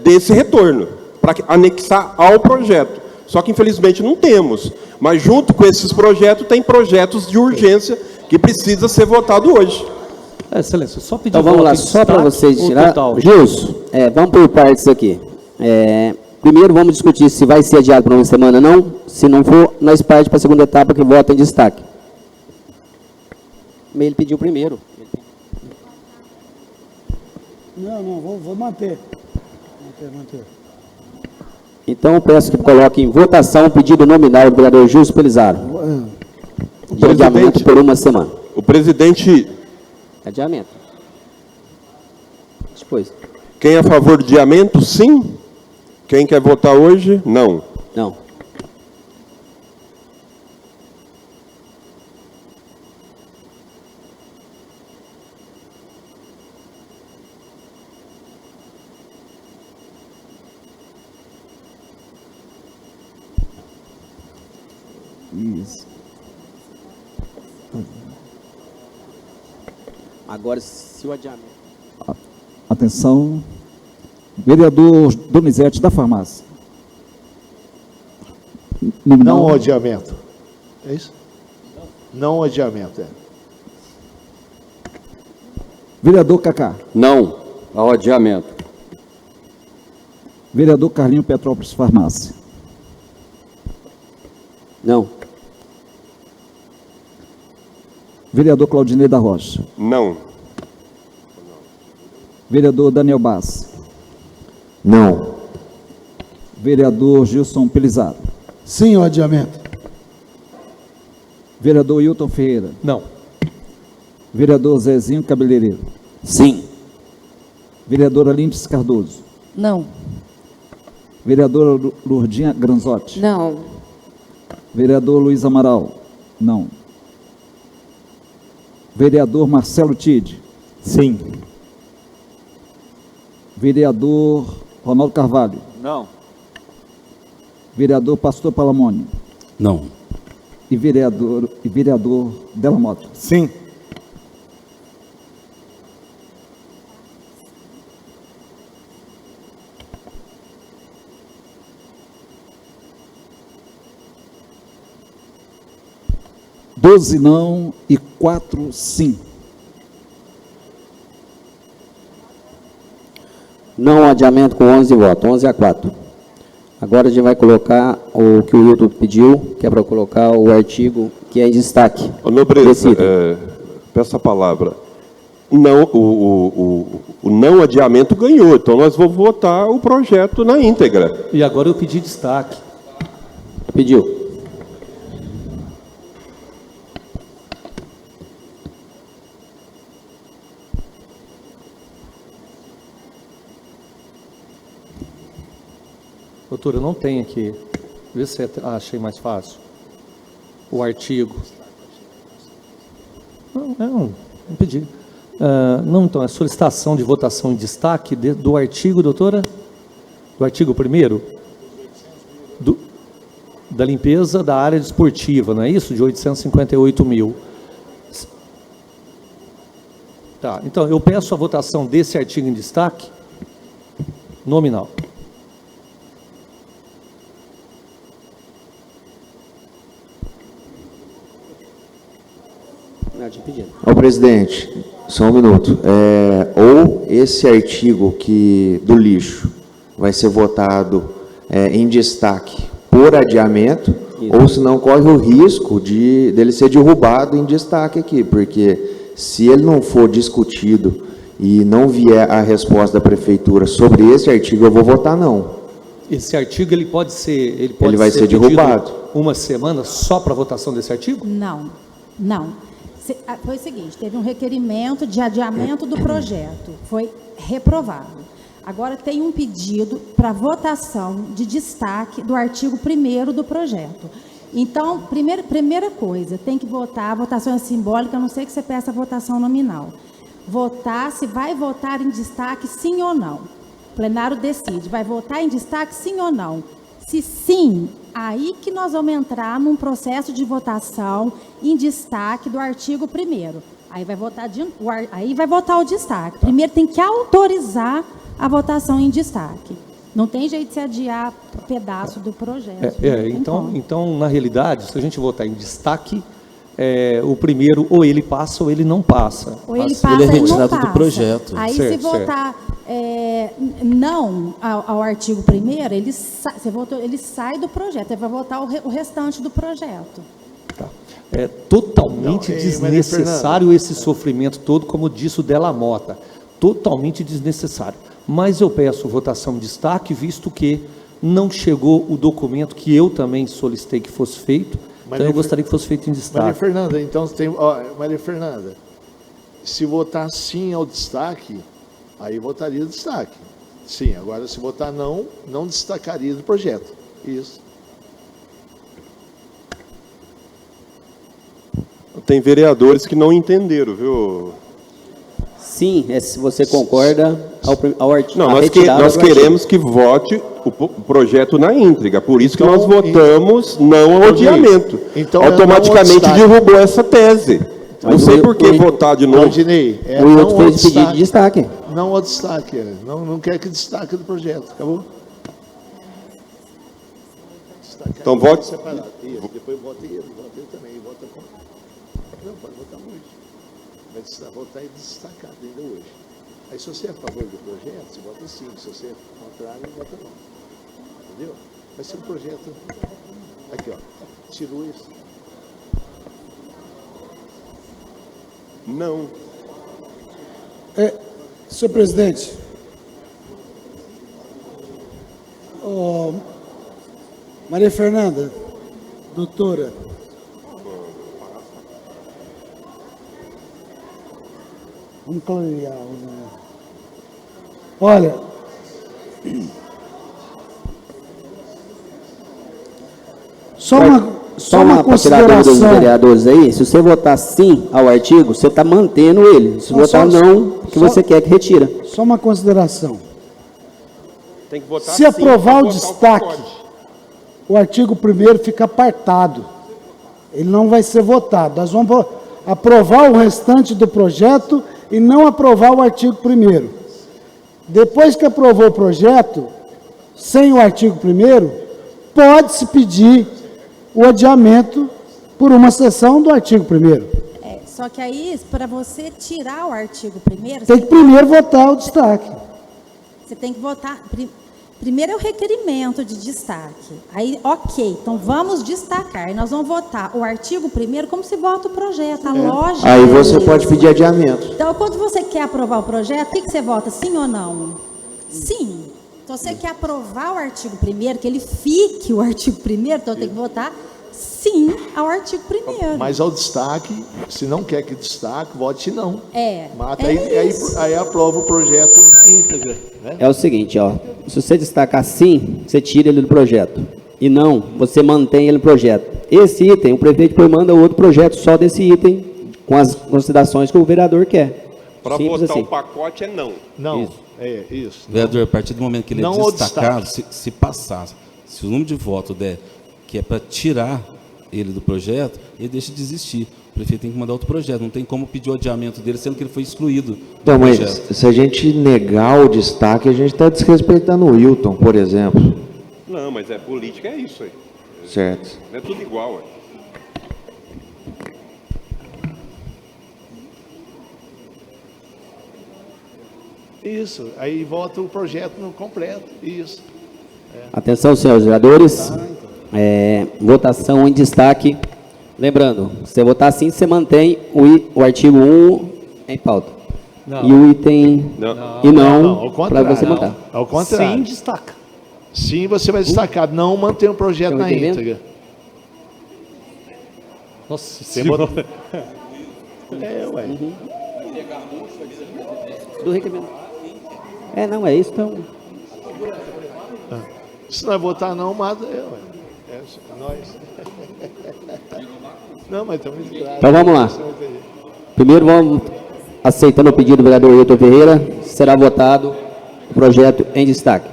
desse retorno para anexar ao projeto. Só que, infelizmente, não temos. Mas, junto com esses projetos, tem projetos de urgência que precisa ser votado hoje. Excelência, só pedir então, vamos lá, só para vocês tirar. Gilson, vamos por partes aqui. Primeiro, vamos discutir se vai ser adiado por 1 semana ou não. Se não for, nós partimos para a segunda etapa, que vota em destaque. Ele pediu primeiro. Não, vou manter. Manter. Então, eu peço que coloque em votação o pedido nominal do vereador Gilson Pelizaro. De adiamento por 1 semana. O presidente... Adiamento. Depois. Quem é a favor de adiamento, sim. Quem quer votar hoje? Não. Não. Isso. Agora, se o adiamento... Atenção. Vereador Donizete, da farmácia. Não o adiamento. É isso? Não o adiamento, é. Vereador Cacá. Não ao adiamento. Vereador Carlinho Petrópolis, farmácia. Não. Vereador Claudinei da Rocha. Não. Vereador Daniel Bass. Não. Vereador Gilson Pelizaro. Sim, o adiamento. Vereador Hilton Ferreira. Não. Vereador Zezinho Cabeleireiro. Sim. Vereadora Lindes Cardoso. Não. Vereadora Lourdinha Granzotti. Não. Vereador Luiz Amaral. Não. Vereador Marcelo Tide. Sim. Vereador Ronaldo Carvalho. Não. Vereador Pastor Palamone. Não. E vereador Della Mota. Sim. Doze não e 4 sim. Não ao adiamento com 11 votos, 11-4. Agora a gente vai colocar o que o Hilton pediu, que é para colocar o artigo que é em destaque. Ô, Nobreza, Desse item. peço a palavra. Não, o não adiamento ganhou, então nós vamos votar o projeto na íntegra. E agora eu pedi destaque. Pediu. Doutor, eu não tenho aqui. Vê se achei mais fácil. O artigo. Não pedi. Não, então, é solicitação de votação em destaque do artigo, doutora? Do artigo 1º? Da limpeza da área desportiva, não é isso? De 858 mil. Tá, então, eu peço a votação desse artigo em destaque nominal. Ô, presidente, só um minuto. Ou esse artigo do lixo vai ser votado em destaque por adiamento, ou senão corre o risco dele ser derrubado em destaque aqui, porque se ele não for discutido e não vier a resposta da prefeitura sobre esse artigo, eu vou votar não. Esse artigo ele vai ser ser derrubado. Uma semana só para votação desse artigo? Não, não. Foi o seguinte, teve um requerimento de adiamento do projeto, foi reprovado. Agora tem um pedido para votação de destaque do artigo 1º do projeto. Então, primeira coisa, tem que votar, a votação é simbólica, a não ser que você peça a votação nominal. Votar se vai votar em destaque sim ou não. O plenário decide, vai votar em destaque sim ou não. Se sim, aí que nós vamos entrar num processo de votação em destaque do artigo 1º. Aí vai votar o destaque. Primeiro tem que autorizar a votação em destaque. Não tem jeito de se adiar pedaço do projeto. Então, na realidade, se a gente votar em destaque, o primeiro ou ele passa ou ele não passa. Ou ele passa, ele é ou retirado não passa. do projeto. Aí Certo, se votar não ao artigo 1º, ele sai do projeto, ele vai votar o restante do projeto. Tá. É totalmente desnecessário esse sofrimento todo, como disse o Della Mota. Totalmente desnecessário. Mas eu peço votação em destaque, visto que não chegou o documento que eu também solicitei que fosse feito. Então eu gostaria que fosse feito em destaque. Maria Fernanda, então tem... Maria Fernanda, se votar sim ao destaque, aí votaria o destaque. Sim, agora se votar não, não destacaria do projeto. Isso. Tem vereadores que não entenderam, viu? Sim, se você concorda ao artigo. Não, nós queremos que vote o projeto na íntegra, por isso que nós votamos não ao adiamento. Então, automaticamente derrubou essa tese. Não sei por que votar de novo. Aldinei, o Hilton fez pedido de destaque. Não ao destaque, não quer que destaque do projeto, acabou? Então vote separado. Isso, depois vota ele também, vota com... Não, pode votar hoje. Vai votar e destacado ainda hoje. Aí se você é a favor do projeto, você vota sim. Se você é contrário, vota não. Entendeu? Vai ser um projeto... Aqui, ó. Tirou isso. Não. Senhor presidente, Maria Fernanda, doutora, vamos clarear. Olha, só uma para tirar dúvida dos consideração. vereadores aí, se você votar sim ao artigo, você está mantendo ele. Se votar não, que você quer que retira. Só uma consideração. Tem que votar Se aprovar o votar destaque, o artigo 1º fica apartado. Ele não vai ser votado. Nós vamos aprovar o restante do projeto e não aprovar o artigo 1º. Depois que aprovou o projeto, sem o artigo 1º, pode-se pedir o adiamento por uma sessão do artigo 1º. Só que aí, para você tirar o artigo 1º... Tem que primeiro votar o destaque. Você tem que votar... Primeiro é o requerimento de destaque. Aí, ok, então vamos destacar. Aí nós vamos votar o artigo 1º como se vota o projeto, a lógica. Aí você pode pedir adiamento. Então, quando você quer aprovar o projeto, o que você vota? Sim ou não? Sim. Então, você quer aprovar o artigo 1º, que ele fique o artigo 1º, então tem que votar sim ao artigo 1º. Mas ao destaque, se não quer que destaque, vote não. Mata, isso. aí aprova o projeto na íntegra. Né? É o seguinte, ó, se você destacar sim, você tira ele do projeto. E não, você mantém ele no projeto. Esse item, o prefeito depois manda outro projeto só desse item, com as considerações que o vereador quer. Para votar o pacote é não. Não, isso. Isso. Vereador, a partir do momento que ele não é destacado, se passar, se o número de votos der, que é para tirar ele do projeto, ele deixa de existir. O prefeito tem que mandar outro projeto, não tem como pedir o adiamento dele, sendo que ele foi excluído do Então, mas projeto. se a gente negar o destaque, a gente está desrespeitando o Hilton, por exemplo. Não, mas política é isso aí. Certo. É tudo igual, ué. Isso, aí vota o projeto no completo, isso. Atenção, senhores vereadores. Votação em destaque. Lembrando, se você votar sim, você mantém o artigo 1 em pauta. Não. E o item... Não, para você manter. Ao contrário. Sim, destaca. Sim, você vai destacar, não mantém o projeto Tem um na entendimento? íntegra. Nossa Senhora. Ué. Do requerimento. Não, é isso, então... Se não é votar não, mata nós. Não, mas estamos claros. Então vamos lá. Primeiro vamos, aceitando o pedido do vereador Hilton Ferreira, será votado o projeto em destaque.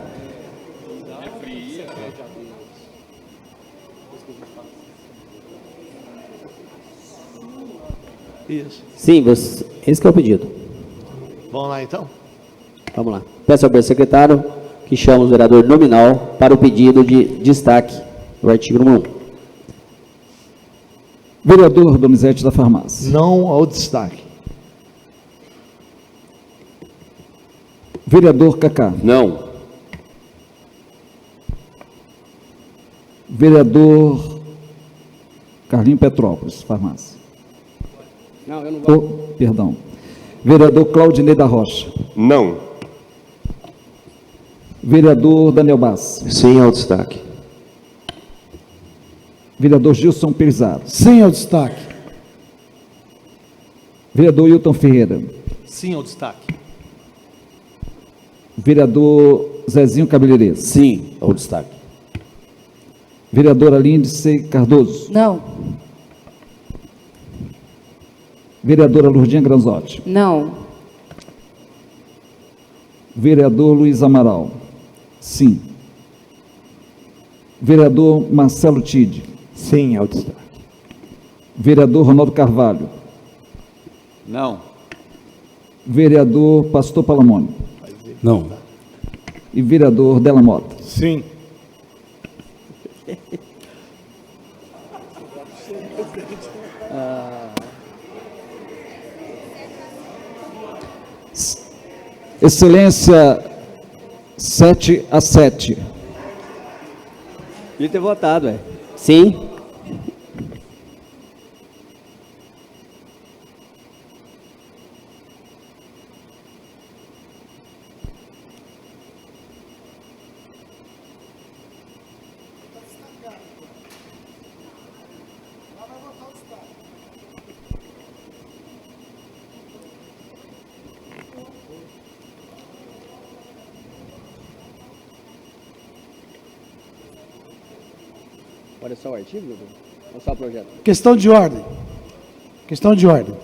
Isso. Sim, esse que é o pedido. Vamos lá então? Vamos lá. Peço ao secretário que chame o vereador nominal para o pedido de destaque do artigo número 1. Vereador Donizete da Farmácia. Não ao destaque. Vereador Cacá. Não. Vereador Carlinho Petrópolis, Farmácia. Não, eu não vou. Perdão. Vereador Claudinei da Rocha. Não. Vereador Daniel Bassi. Sim ao destaque. Vereador Gilson Pirzado. Sim ao destaque. Vereador Hilton Ferreira. Sim ao destaque. Vereador Zezinho Cabeleireiro. Sim ao destaque. Vereadora Lindsay Cardoso. Não. Vereadora Lourdinha Granzotti. Não. Vereador Luiz Amaral. Sim. Vereador Marcelo Tide. Sim ao destaque. Vereador Ronaldo Carvalho. Não. Vereador Pastor Palamone. Não. E vereador Della Mota. Sim. Excelência, 7-7. Podia ter votado, é. Sim. Olha só o artigo, doutor? Olha só o projeto. Questão de ordem. Questão de ordem.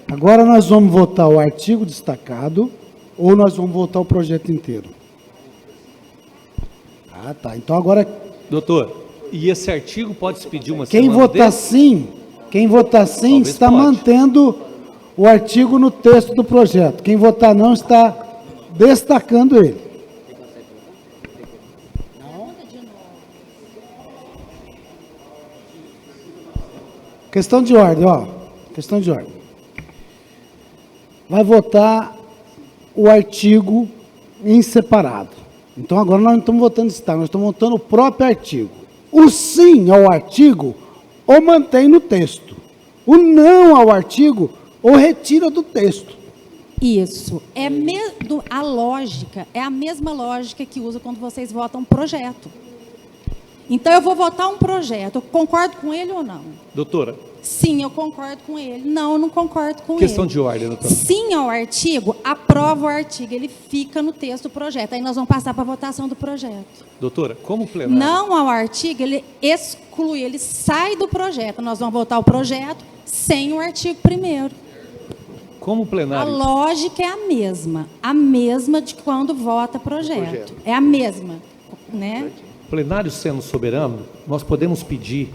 Agora nós vamos votar o artigo destacado ou nós vamos votar o projeto inteiro? Ah, tá. Então agora Doutor, e esse artigo pode se pedir uma quem semana votar desse? sim, Talvez está pode. mantendo o artigo no texto do projeto. Quem votar não está destacando ele. Questão de ordem, ó. Questão de ordem. Vai votar o artigo em separado. Então agora nós não estamos votando nós estamos votando o próprio artigo. O sim ao artigo o mantém no texto. O não ao artigo o retira do texto. Isso. A lógica é a mesma lógica que usa quando vocês votam um projeto. Então, eu vou votar um projeto. Eu concordo com ele ou não? Doutora, Sim, eu concordo com ele. Não, eu não concordo com questão ele. de ordem, doutora. Sim ao artigo, aprova o artigo. Ele fica no texto do projeto. Aí nós vamos passar para a votação do projeto. Doutora, como o plenário... Não ao artigo, ele exclui, ele sai do projeto. Nós vamos votar o projeto sem o artigo primeiro. Como o A plenário... lógica é a mesma de quando vota projeto. É a mesma, né? Plenário sendo soberano, nós podemos pedir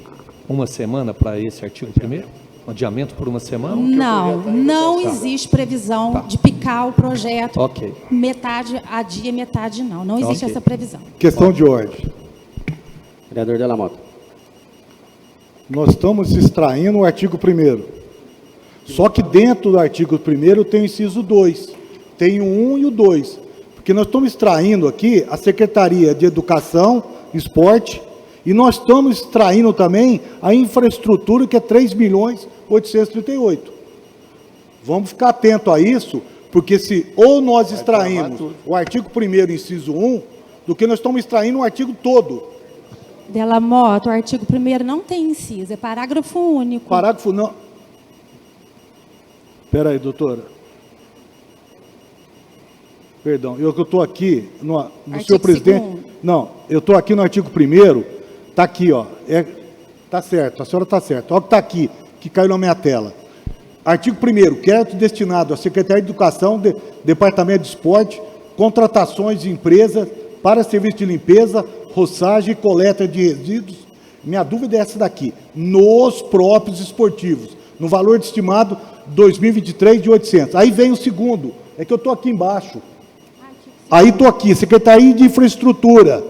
uma semana para esse artigo primeiro? Um adiamento por uma semana? Não existe previsão de picar o projeto. Ok. Metade a dia, metade não. Não existe essa previsão. Questão de ordem. Vereador Della Mota. Nós estamos extraindo o artigo 1º. Só que dentro do artigo 1º tem o inciso 2. Tem o 1 e o 2. Porque nós estamos extraindo aqui a Secretaria de Educação, Esporte, e nós estamos extraindo também a infraestrutura, que é 3.838.000. Vamos ficar atento a isso, porque se ou nós extraímos o artigo 1º, inciso 1, do que nós estamos extraindo o artigo todo. Della Mota, o artigo 1º não tem inciso, é parágrafo único. Parágrafo não. Espera aí, doutora. Perdão, eu estou aqui no senhor presidente. Não, eu estou aqui no artigo 1º, está aqui, ó. Está certo, a senhora está certa. Olha o que está aqui, que caiu na minha tela. Artigo 1º, crédito destinado à Secretaria de Educação, Departamento de Esporte, contratações de empresas para serviço de limpeza, roçagem e coleta de resíduos. Minha dúvida é essa daqui. Nos próprios esportivos, no valor estimado 2023 de 800. Aí vem o segundo, é que eu estou aqui embaixo. Aí estou aqui, Secretaria de Infraestrutura,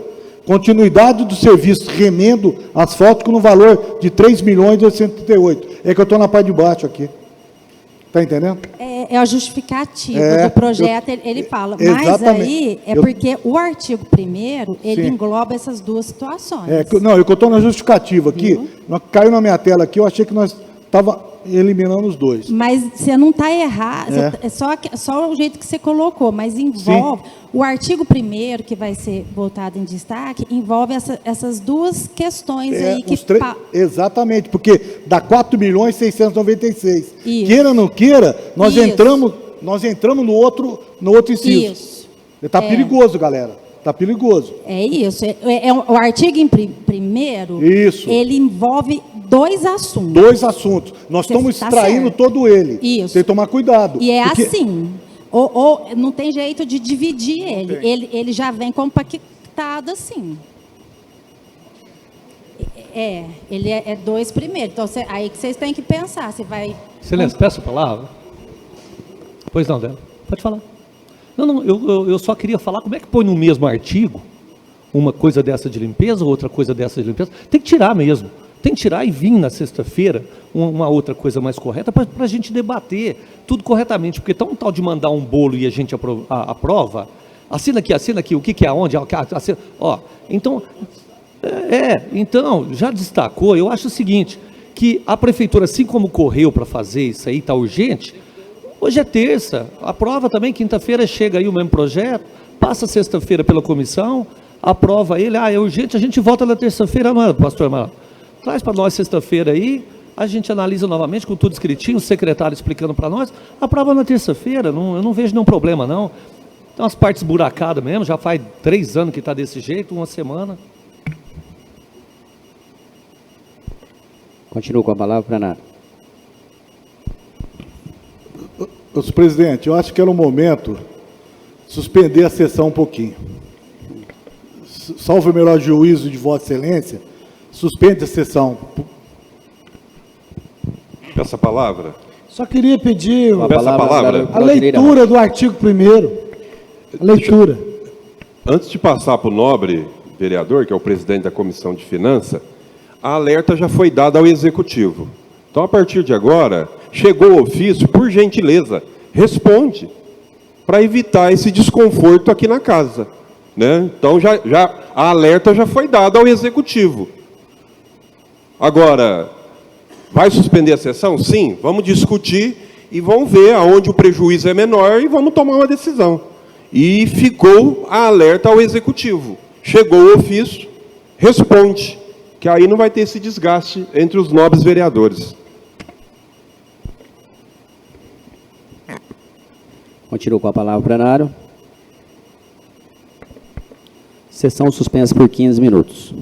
continuidade do serviço remendo asfáltico no valor de 3.838. É que eu estou na parte de baixo aqui. Está entendendo? É a justificativa do projeto, ele fala. Mas exatamente. aí é porque o artigo 1º, ele engloba essas duas situações. Não, eu estou na justificativa aqui, caiu na minha tela aqui, eu achei que nós estava eliminando os dois. Mas você não está errado, é só o jeito que você colocou, mas envolve... Sim. O artigo 1º, que vai ser votado em destaque, envolve essas duas questões aí. Que exatamente, porque dá 4.696.000. Isso. Queira ou não queira, nós entramos Nós entramos no outro inciso. Isso. Está perigoso, galera. Está perigoso. É isso. O artigo primeiro, Isso. ele envolve dois assuntos. Dois assuntos. Nós Você estamos tá extraindo certo. todo ele. Isso. Tem que tomar cuidado. E é porque- assim. Ou não tem jeito de dividir ele. Ele já vem compactado assim. Ele é dois primeiros. Então, aí que vocês têm que pensar se vai... Excelência, peço a palavra. Pois não, Débora. Pode falar. Não, eu só queria falar como é que põe no mesmo artigo uma coisa dessa de limpeza, outra coisa dessa de limpeza. Tem que tirar mesmo. Tem que tirar e vir na sexta-feira uma outra coisa mais correta para a gente debater tudo corretamente. Porque tão um tal de mandar um bolo e a gente aprova, assina aqui, o que é aonde, assina, ó. Então, então, já destacou, eu acho o seguinte, que a prefeitura, assim como correu para fazer isso aí, está urgente, hoje é terça, aprova também, quinta-feira chega aí o mesmo projeto, passa sexta-feira pela comissão, aprova ele, é urgente, a gente volta na terça-feira, não é, pastor Amaral? Traz para nós sexta-feira aí, a gente analisa novamente com tudo escritinho, o secretário explicando para nós, aprova na terça-feira, eu não vejo nenhum problema não. Tem umas partes buracadas mesmo, já faz 3 anos que está desse jeito, uma semana. Continuo com a palavra, plenário. Senhor presidente, eu acho que era o momento de suspender a sessão um pouquinho. Salvo o melhor juízo de Vossa Excelência, suspende a sessão. Peço a palavra. Só queria pedir Peço a palavra. a leitura do artigo 1º. A leitura. Antes de passar para o nobre vereador, que é o presidente da Comissão de Finanças, a alerta já foi dada ao Executivo. Então, a partir de agora, chegou o ofício, por gentileza, responde, para evitar esse desconforto aqui na casa. Né? Então, a alerta já foi dada ao Executivo. Agora, vai suspender a sessão? Sim, vamos discutir e vamos ver aonde o prejuízo é menor e vamos tomar uma decisão. E ficou a alerta ao Executivo. Chegou o ofício, responde, que aí não vai ter esse desgaste entre os nobres vereadores. Continuo com a palavra, plenário. Sessão suspensa por 15 minutos.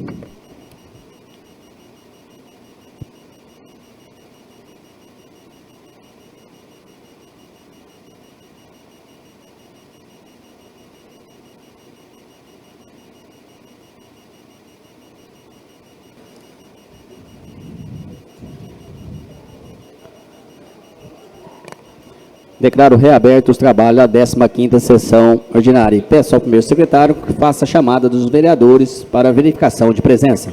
Declaro reabertos os trabalhos da 15ª sessão ordinária. E peço ao primeiro secretário que faça a chamada dos vereadores para verificação de presença.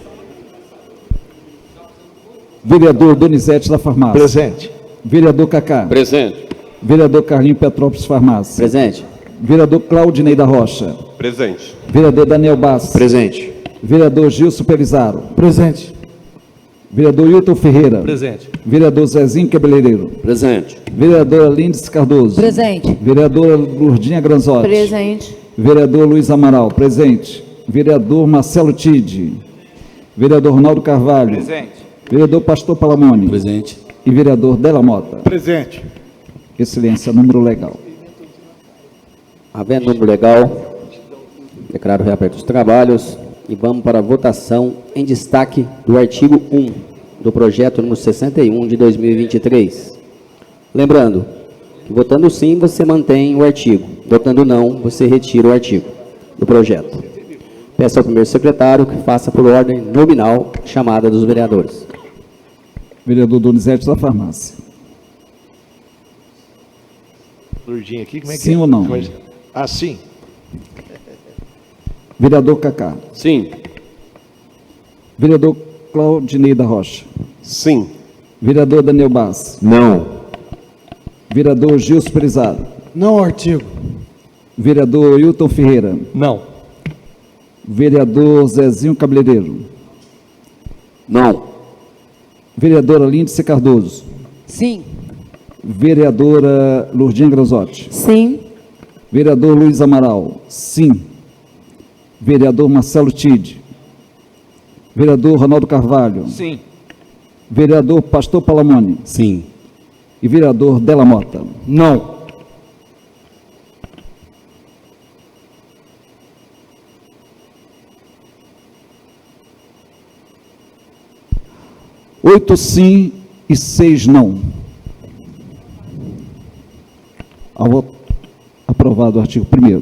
Vereador Donizete da Farmácia. Presente. Vereador Cacá. Presente. Vereador Carlinho Petrópolis Farmácia. Presente. Vereador Claudinei da Rocha. Presente. Vereador Daniel Bastos. Presente. Vereador Gilson Pelizaro. Presente. Vereador Hilton Ferreira. Presente. Vereador Zezinho Cabeleireiro. Presente. Vereadora Lindes Cardoso. Presente. Vereadora Lourdinha Granzotti. Presente. Vereador Luiz Amaral. Presente. Vereador Marcelo Tide. Vereador Ronaldo Carvalho. Presente. Vereador Pastor Palamone. Presente. E vereador Della Mota. Presente. Excelência, número legal. Havendo número legal, declaro reabertos os trabalhos e vamos para a votação em destaque do artigo 1 do projeto número 61 de 2023. Lembrando que votando sim, você mantém o artigo. Votando não, você retira o artigo do projeto. Peço ao primeiro secretário que faça por ordem nominal a chamada dos vereadores. Vereador Donizete da Farmácia. Lourdinha aqui, como é que Sim é? ou não? Ah, sim. Vereador Cacá. Sim. Vereador Claudinei da Rocha. Sim. Vereador Daniel Bastos. Não. Vereador Gilson Pelizaro. Não ao artigo. Vereador Hilton Ferreira. Não. Vereador Zezinho Cabeleireiro. Não. Vereadora Lindsay Cardoso. Sim. Vereadora Lourdinha Granzotti. Sim. Vereador Luiz Amaral. Sim. Vereador Marcelo Tide. Vereador Ronaldo Carvalho. Sim. Vereador Pastor Palamone. Sim. E vereador Della Mota. Não. 8 sim e 6 não. Aprovado o artigo 1º.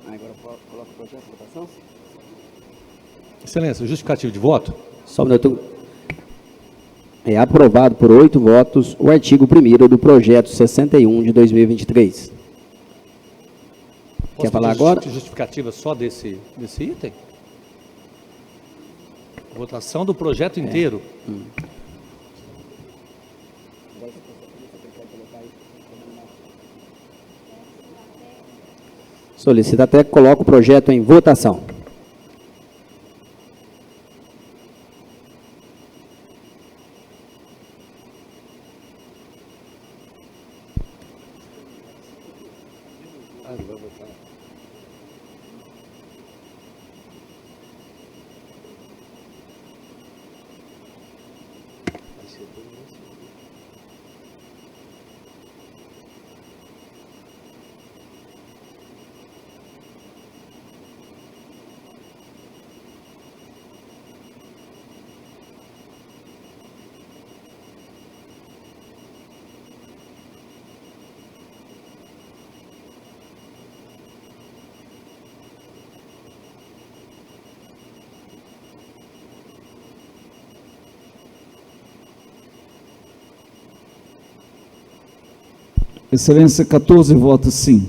Agora coloca o projeto de votação. Excelência, justificativo de voto? Só um minuto. É aprovado por 8 votos o artigo 1º do projeto 61 de 2023. Quer falar agora? Justificativa só desse item? Votação do projeto inteiro. Solicita até que coloque o projeto em votação. Excelência, 14 votos sim.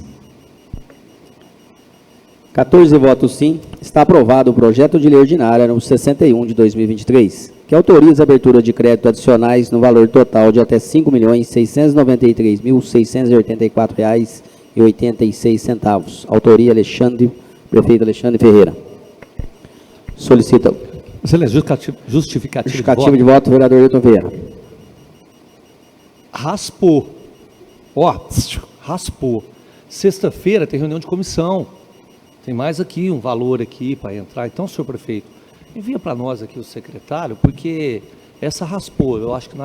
14 votos sim. Está aprovado o projeto de lei ordinária número 61 de 2023, que autoriza a abertura de crédito adicionais no valor total de até R$ 5.693.684,86. Autoria prefeito Alexandre Ferreira. Solicita. Excelência, justificativo de voto, vereador Hilton Ferreira. Raspou. Raspou. Sexta-feira tem reunião de comissão. Tem mais aqui, um valor aqui para entrar. Então, senhor prefeito, envia para nós aqui o secretário, porque essa raspou. Eu acho que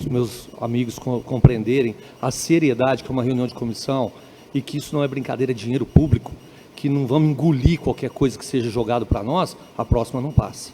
os meus amigos compreenderem a seriedade que é uma reunião de comissão e que isso não é brincadeira de dinheiro público, que não vamos engolir qualquer coisa que seja jogado para nós, a próxima não passa.